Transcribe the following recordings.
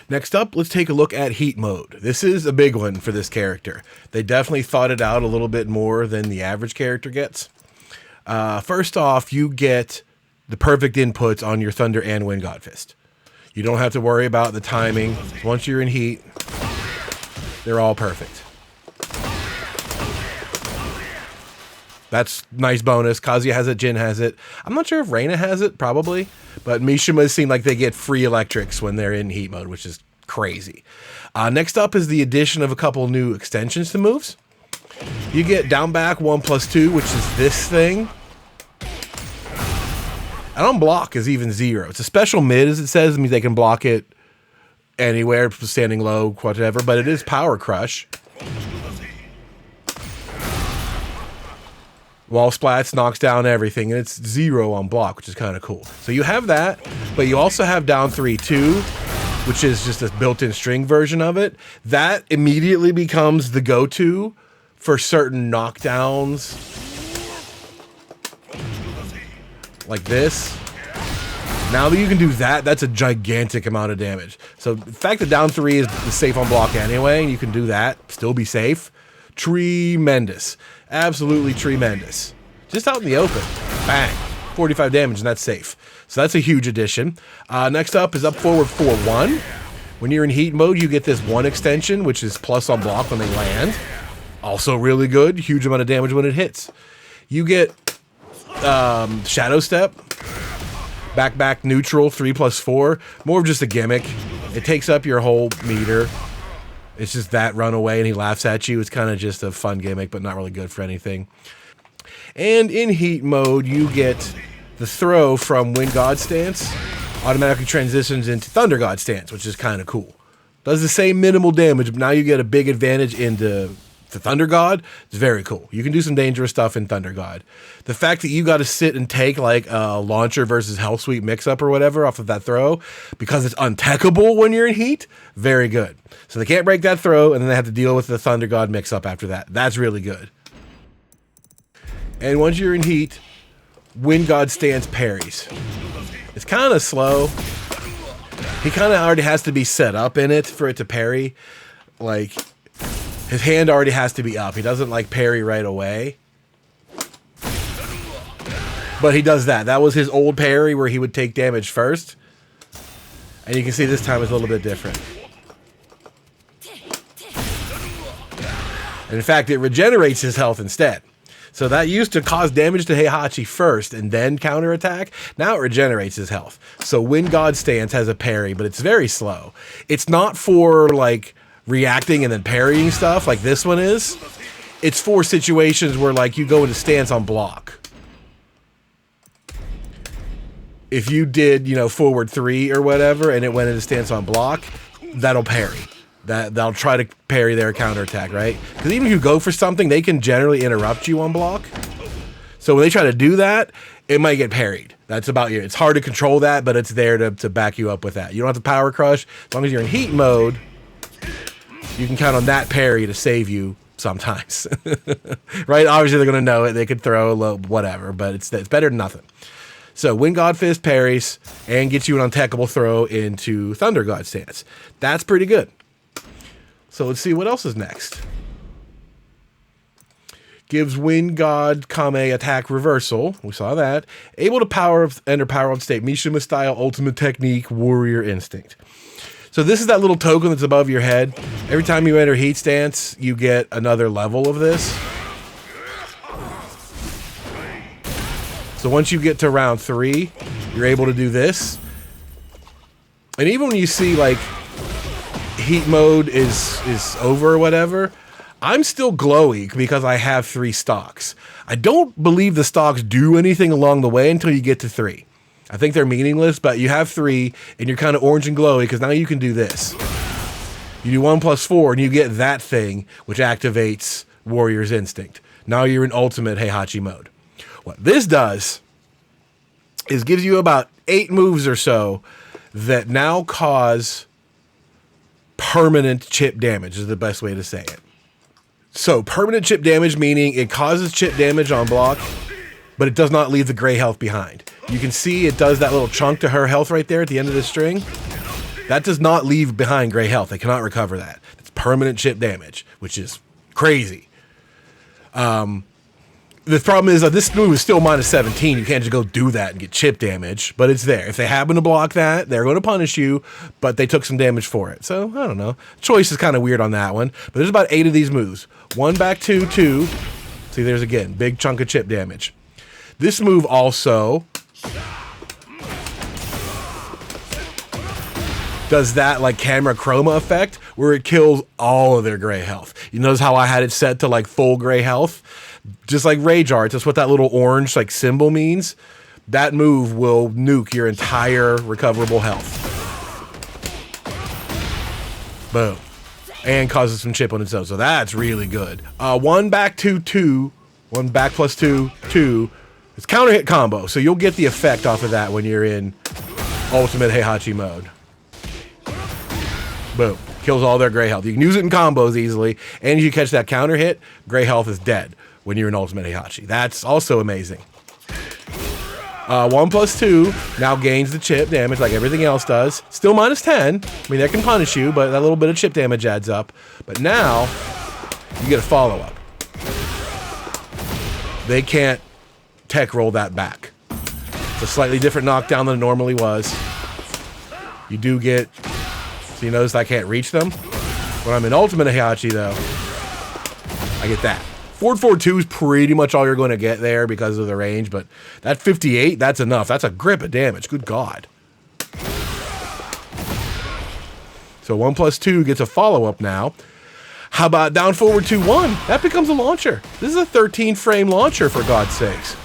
Next up, let's take a look at heat mode. This is a big one for this character. They definitely thought it out a little bit more than the average character gets. First off, you get the perfect inputs on your Thunder and Wind God Fist. You don't have to worry about the timing. Once you're in heat, they're all perfect. That's nice bonus. Kazuya has it, Jin has it. I'm not sure if Reina has it, probably. But Mishima seem like they get free electrics when they're in heat mode, which is crazy. Next up is the addition of a couple new extensions to moves. You get down back 1+2, which is this thing. And on block is even 0. It's a special mid, as it says. It means they can block it anywhere, standing low, whatever. But it is Power Crush. Wall splats, knocks down everything, and it's 0 on block, which is kind of cool. So you have that, but you also have down 3-2, which is just a built-in string version of it. That immediately becomes the go-to for certain knockdowns, like this. Now that you can do that, that's a gigantic amount of damage. So the fact that down 3 is safe on block anyway, and you can do that, still be safe, tremendous. Absolutely tremendous. Just out in the open. Bang. 45 damage, and that's safe. So that's a huge addition. Next up is up forward 4-1. When you're in heat mode, you get this 1 extension, which is plus on block when they land. Also really good. Huge amount of damage when it hits. You get Shadow Step. Back neutral, 3+4. More of just a gimmick. It takes up your whole meter. It's just that run away and he laughs at you. It's kind of just a fun gimmick, but not really good for anything. And in heat mode, you get the throw from Wind God stance. Automatically transitions into Thunder God stance, which is kind of cool. Does the same minimal damage, but now you get a big advantage into the Thunder God. It's very cool. You can do some dangerous stuff in Thunder God. The fact that you got to sit and take like a launcher versus Hell Sweep mix-up or whatever off of that throw, because it's untechable when you're in heat, very good. So they can't break that throw, and then they have to deal with the Thunder God mix-up after that. That's really good. And once you're in heat, Wind God stance parries. It's kind of slow. He kind of already has to be set up in it for it to parry. Like, his hand already has to be up. He doesn't like parry right away. But he does that. That was his old parry where he would take damage first. And you can see this time it's a little bit different. And in fact, it regenerates his health instead. So that used to cause damage to Heihachi first and then counterattack. Now it regenerates his health. So Wind God stance has a parry, but it's very slow. It's not for like reacting and then parrying stuff like this one is. It's for situations where like you go into stance on block. If you did, you know, forward 3 or whatever and it went into stance on block, that'll parry. That'll try to parry their counterattack, right? Because even if you go for something, they can generally interrupt you on block. So when they try to do that, it might get parried. That's about you. It's hard to control that, but it's there to back you up with that. You don't have to power crush. As long as you're in heat mode, you can count on that parry to save you sometimes. Right? Obviously, they're going to know it. They could throw a little whatever, but it's better than nothing. So Wind God Fist parries and gets you an untechable throw into Thunder God stance. That's pretty good. So let's see what else is next. Gives Wind God Kame attack reversal. We saw that. Able to enter power up state. Mishima style ultimate technique warrior instinct. So this is that little token that's above your head. Every time you enter heat stance, you get another level of this. So once you get to round 3, you're able to do this. And even when you see like heat mode is over or whatever, I'm still glowy because I have 3 stocks. I don't believe the stocks do anything along the way until you get to 3. I think they're meaningless, but you have 3 and you're kind of orange and glowy because now you can do this. You do 1+4 and you get that thing which activates Warrior's Instinct. Now you're in ultimate Heihachi mode. What this does is gives you about 8 moves or so that now cause permanent chip damage is the best way to say it. So permanent chip damage meaning it causes chip damage on block, but it does not leave the gray health behind. You can see it does that little chunk to her health right there at the end of the string. That does not leave behind gray health. They cannot recover that. It's permanent chip damage, which is crazy. The problem is that this move is still minus 17. You can't just go do that and get chip damage, but it's there. If they happen to block that, they're going to punish you, but they took some damage for it. So, I don't know. Choice is kind of weird on that one, but there's about 8 of these moves. 1 back 2, 2. See, there's again, big chunk of chip damage. This move also does that like camera chroma effect where it kills all of their gray health. You notice how I had it set to like full gray health? Just like Rage Arts, that's what that little orange like symbol means. That move will nuke your entire recoverable health. Boom. And causes some chip on its own. So that's really good. 1 back 2, 2. 1 back plus 2, 2. It's counter hit combo. So you'll get the effect off of that when you're in ultimate Heihachi mode. Boom. Kills all their gray health. You can use it in combos easily. And if you catch that counter hit, gray health is dead when you're in ultimate Heihachi. That's also amazing. 1 plus 2 now gains the chip damage like everything else does. Still minus 10. I mean, that can punish you, but that little bit of chip damage adds up. But now, you get a follow-up. They can't tech roll that back. It's a slightly different knockdown than it normally was. You do get... So you notice I can't reach them? When I'm in ultimate Heihachi, though, I get that. Forward forward 2 is pretty much all you're going to get there because of the range, but that 58, that's enough. That's a grip of damage. Good God. So 1 plus 2 gets a follow-up now. How about down forward 2, 1? That becomes a launcher. This is a 13-frame launcher, for God's sakes.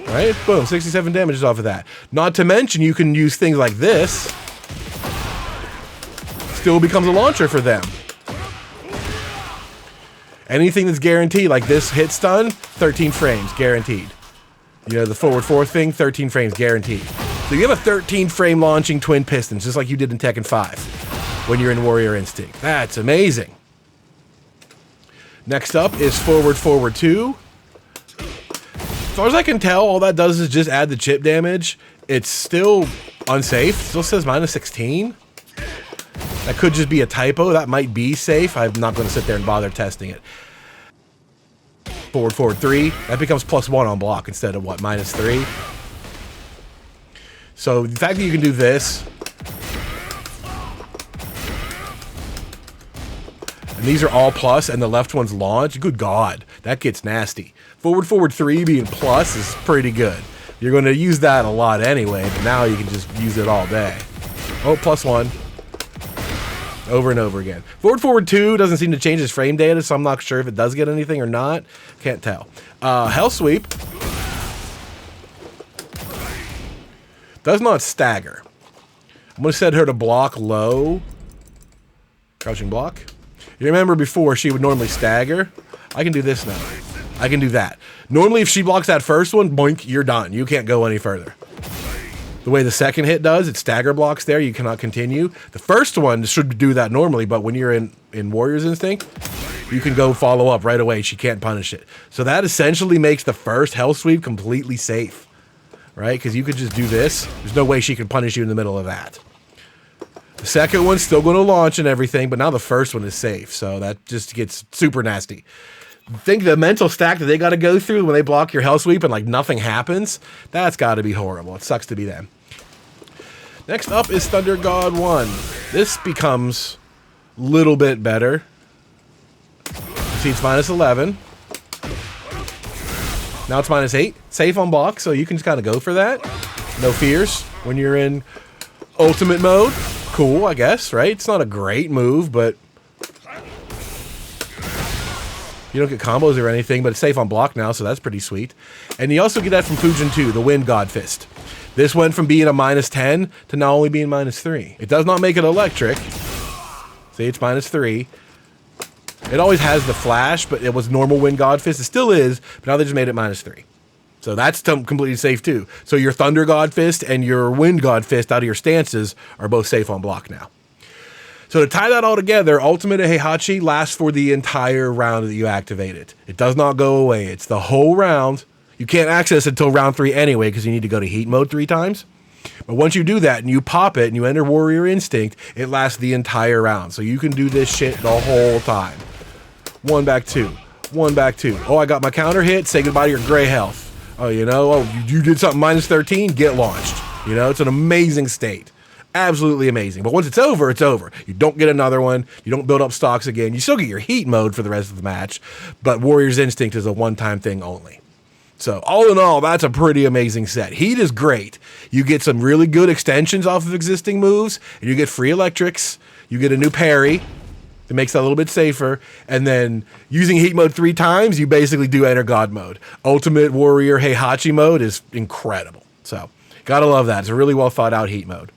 Right? Boom, 67 damages off of that. Not to mention, you can use things like this. Still becomes a launcher for them. Anything that's guaranteed, like this hit stun, 13 frames, guaranteed. You know, the forward 4 thing, 13 frames, guaranteed. So you have a 13-frame launching twin pistons, just like you did in Tekken 5 when you're in Warrior Instinct. That's amazing. Next up is forward 2. As far as I can tell, all that does is just add the chip damage. It's still unsafe. It still says minus 16. That could just be a typo. That might be safe. I'm not going to sit there and bother testing it. Forward 3. That becomes +1 on block instead of what, minus 3. So the fact that you can do this, and these are all plus, and the left one's launch. Good God, that gets nasty. Forward 3 being plus is pretty good. You're going to use that a lot anyway, but now you can just use it all day. Oh, +1. Over and over again. Forward 2 doesn't seem to change his frame data, so I'm not sure if it does get anything or not. Can't tell. Hell Sweep does not stagger. I'm going to set her to block low. Crouching block. You remember before she would normally stagger? I can do this now. I can do that. Normally if she blocks that first one, boink, you're done. You can't go any further. The way the second hit does, it stagger blocks there. You cannot continue. The first one should do that normally, but when you're in Warrior's Instinct, you can go follow up right away. She can't punish it. So that essentially makes the first Hell Sweep completely safe, right? Because you could just do this. There's no way she can punish you in the middle of that. The second one's still going to launch and everything, but now the first one is safe. So that just gets super nasty. Think the mental stack that they got to go through when they block your Hell Sweep and like nothing happens, that's got to be horrible. It sucks to be them. Next up is Thunder God 1. This becomes a little bit better. See, it's minus 11. Now it's minus 8. Safe on block, so you can just kind of go for that. No fears when you're in ultimate mode. Cool, I guess, right? It's not a great move, but you don't get combos or anything, but it's safe on block now, so that's pretty sweet. And you also get that from Fujin 2, the Wind God Fist. This went from being a minus 10 to now only being minus 3. It does not make it electric. See, it's minus 3. It always has the flash, but it was normal Wind God Fist. It still is, but now they just made it minus 3. So that's completely safe too. So your Thunder God Fist and your Wind God Fist out of your stances are both safe on block now. So to tie that all together, Ultimate Heihachi lasts for the entire round that you activate it. It does not go away. It's the whole round. You can't access it until round 3 anyway because you need to go to heat mode 3 times. But once you do that and you pop it and you enter Warrior Instinct, it lasts the entire round. So you can do this shit the whole time. 1 back 2. 1 back 2. Oh, I got my counter hit. Say goodbye to your gray health. Oh, you know, oh, you did something minus 13, get launched. You know, it's an amazing state. Absolutely amazing. But once it's over, it's over. You don't get another one. You don't build up stocks again. You still get your heat mode for the rest of the match, but Warrior's Instinct is a one-time thing only. So all in all, that's a pretty amazing set. Heat is great. You get some really good extensions off of existing moves, and you get free electrics. You get a new parry. It makes that a little bit safer. And then using heat mode 3 times, you basically do enter God mode. Ultimate Warrior Heihachi mode is incredible. So gotta love that. It's a really well thought out heat mode.